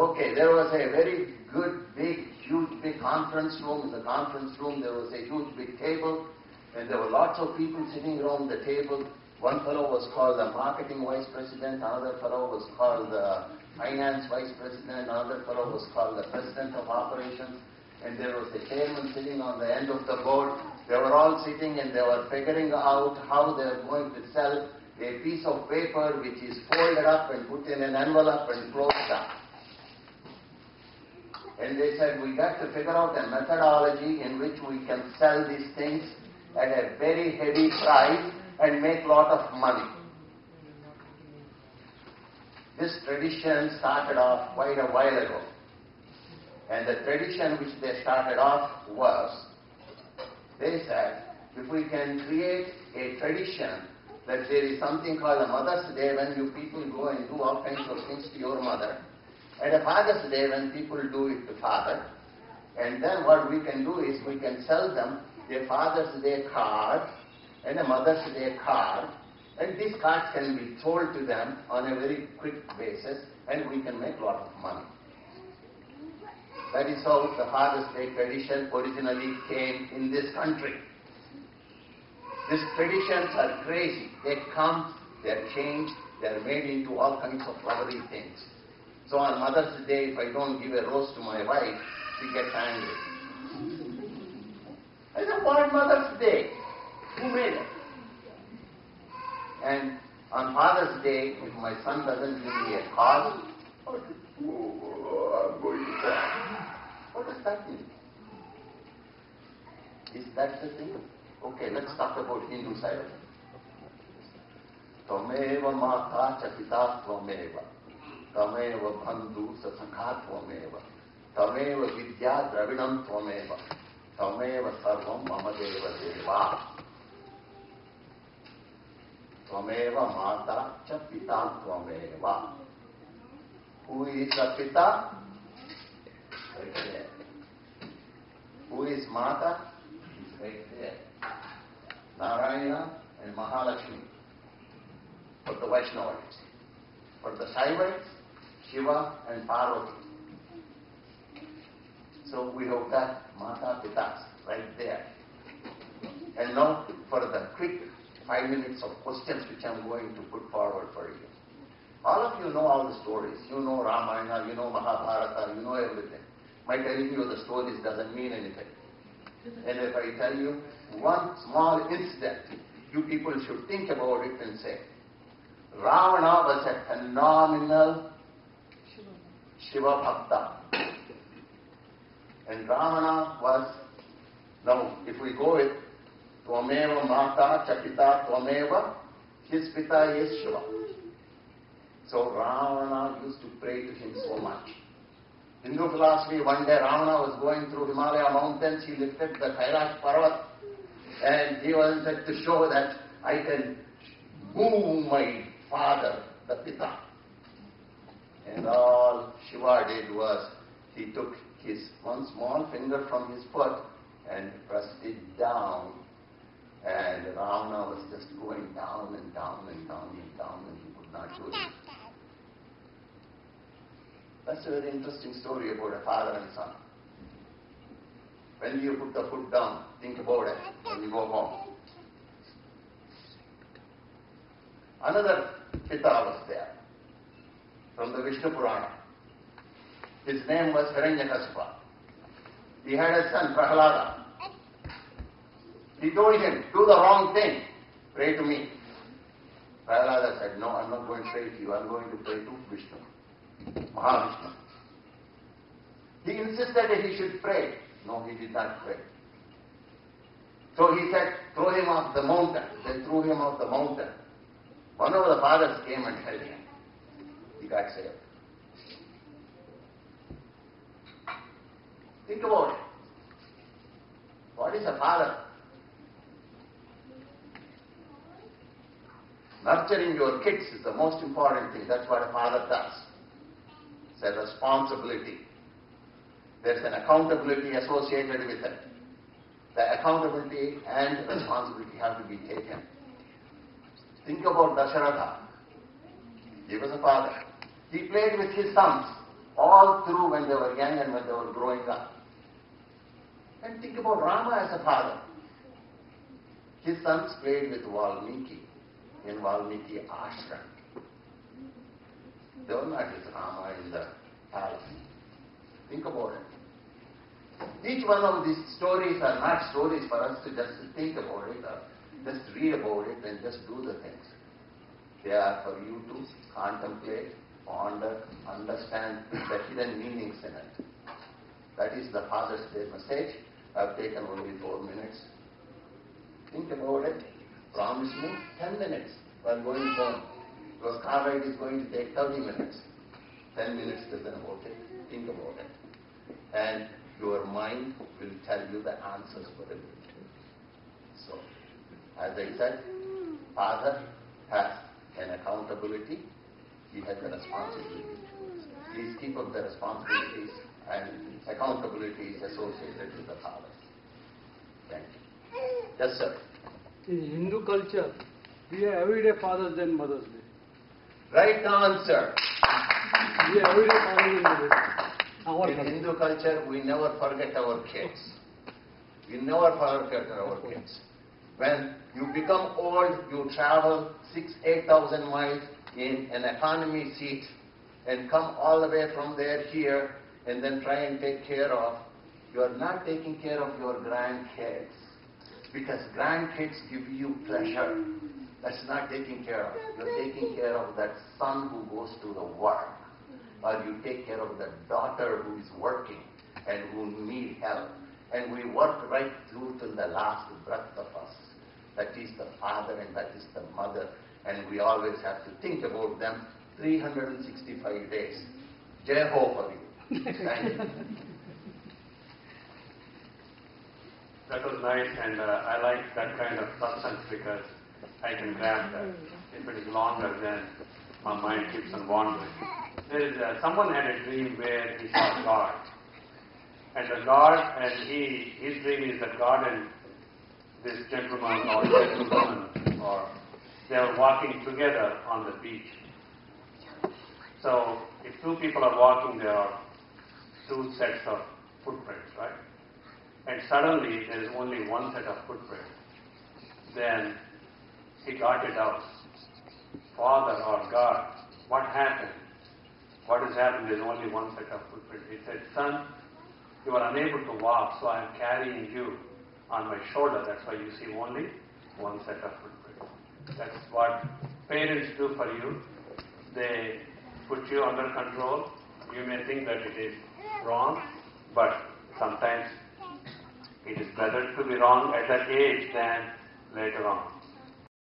Okay, there was a very good, big, huge, big conference room. In the conference room, there was a huge, big table, and there were lots of people sitting around the table. One fellow was called the marketing vice president, another fellow was called the finance vice president, another fellow was called the president of operations, and there was a chairman sitting on the end of the board. They were all sitting and they were figuring out how they are going to sell a piece of paper which is folded up and put in an envelope and closed up. And they said, we got to figure out a methodology in which we can sell these things at a very heavy price and make a lot of money. This tradition started off quite a while ago. And the tradition which they started off was, they said, if we can create a tradition that there is something called a Mother's Day when you people go and do all kinds of things to your mother, and a Father's Day when people do it to father, and then what we can do is we can sell them a Father's Day card and a Mother's Day card, and these cards can be sold to them on a very quick basis, and we can make a lot of money. That is how the Father's Day tradition originally came in this country. These traditions are crazy. They come, they are changed, they are made into all kinds of lovely things. So on Mother's Day, if I don't give a rose to my wife, she gets angry. I said, what Mother's Day? Who made it? And on Father's Day, if my son doesn't give me a call, I'm going to cry. What does that mean? Is that the thing? Okay, let's talk about Hindu side of it. Tvameva mata cha pita tvameva. Tvameva bandhu sasakha tvameva. Tvameva vidya dravidam tvameva. Tvameva sarvam mama deva deva. Tvameva mata cha pita tvameva. Who is the pita? Right there. Who is mata? He's right there. Narayana and Mahalakshmi for the Vaishnavites. For the Shaivites, Shiva and Parvati. So we have that Mata Pitas right there. And now for the quick 5 minutes of questions which I am going to put forward for you. All of you know all the stories. You know Ramayana, you know Mahabharata, you know everything. My telling you the stories doesn't mean anything. And if I tell you one small incident, you people should think about it and say, Ravana was a phenomenal Shiva Bhakta. And Ravana was, now if we go with Tvameva Mata Chapita Tvameva, his Pita is Shiva. So Ravana used to pray to him so much. Hindu philosophy, one day Ravana was going through Himalaya mountains, he lifted the Kailash Parvat, and he was said to show that I can move my father, the Pita. And all Shiva did was, he took his one small finger from his foot and pressed it down, and Ravana was just going down and down and down and down, and he could not do it. That's a very interesting story about a father and son. When do you put the foot down? Think about it when you go home. Another Pita was there from the Vishnu Purana. His name was Hiranyakasipa. He had a son, Prahlada. He told him, do the wrong thing, pray to me. Prahlada said, no, I'm not going to pray to you, I'm going to pray to Vishnu. Mahavishnu. He insisted that he should pray. No, he did not pray. So he said, throw him off the mountain. They threw him off the mountain. One of the fathers came and held him. He got saved. Think about it. What is a father? Nurturing your kids is the most important thing. That's what a father does. It's a responsibility. There's an accountability associated with it. The accountability and responsibility have to be taken. Think about Dasharatha. He was a father. He played with his sons all through when they were young and when they were growing up. And think about Rama as a father. His sons played with Valmiki in Valmiki ashram. They were not with Rama in the palace. Think about it. Each one of these stories are not stories for us to just think about it or just read about it and just do the things. They are for you to contemplate, ponder, understand the hidden meanings in it. That is the Father's Day message. I've taken only 4 minutes. Think about it. Promise me 10 minutes while going home. Because car ride is going to take 30 minutes. 10 minutes listen about it. Think about it. And your mind will tell you the answers for everything. So, as I said, Father has an accountability. He has a responsibility. Please keep up the responsibilities and accountability is associated with the Father. Thank you. Yes, sir. In Hindu culture, we have everyday Father's Day and Mother's Day. Right answer. We have everyday Father's Day and Mother's Day. In Hindu culture, we never forget our kids. We never forget our kids. When you become old, you travel 8,000 miles in an economy seat and come all the way from there here and then try and take care of. You are not taking care of your grandkids because grandkids give you pleasure. That's not taking care of. You're taking care of that son who goes to the work, or you take care of the daughter who is working and who need help. And we work right through till the last breath of us. That is the father and that is the mother. And we always have to think about them 365 days. Jai ho for you. Thank you. That was nice, and I like that kind of substance because I can grab that. If it is longer, then my mind keeps on wandering. There is someone had a dream where he saw God, and the God, and his dream is that God and this gentleman or gentlewoman, or they are walking together on the beach. So if two people are walking, there are two sets of footprints, right? And suddenly there is only one set of footprints. Then he got it out. Father or God, what happened? What has happened? There is only one set of footprints. He said, son, you are unable to walk, so I am carrying you on my shoulder. That's why you see only one set of footprints. That's what parents do for you. They put you under control. You may think that it is wrong, but sometimes it is better to be wrong at that age than later on.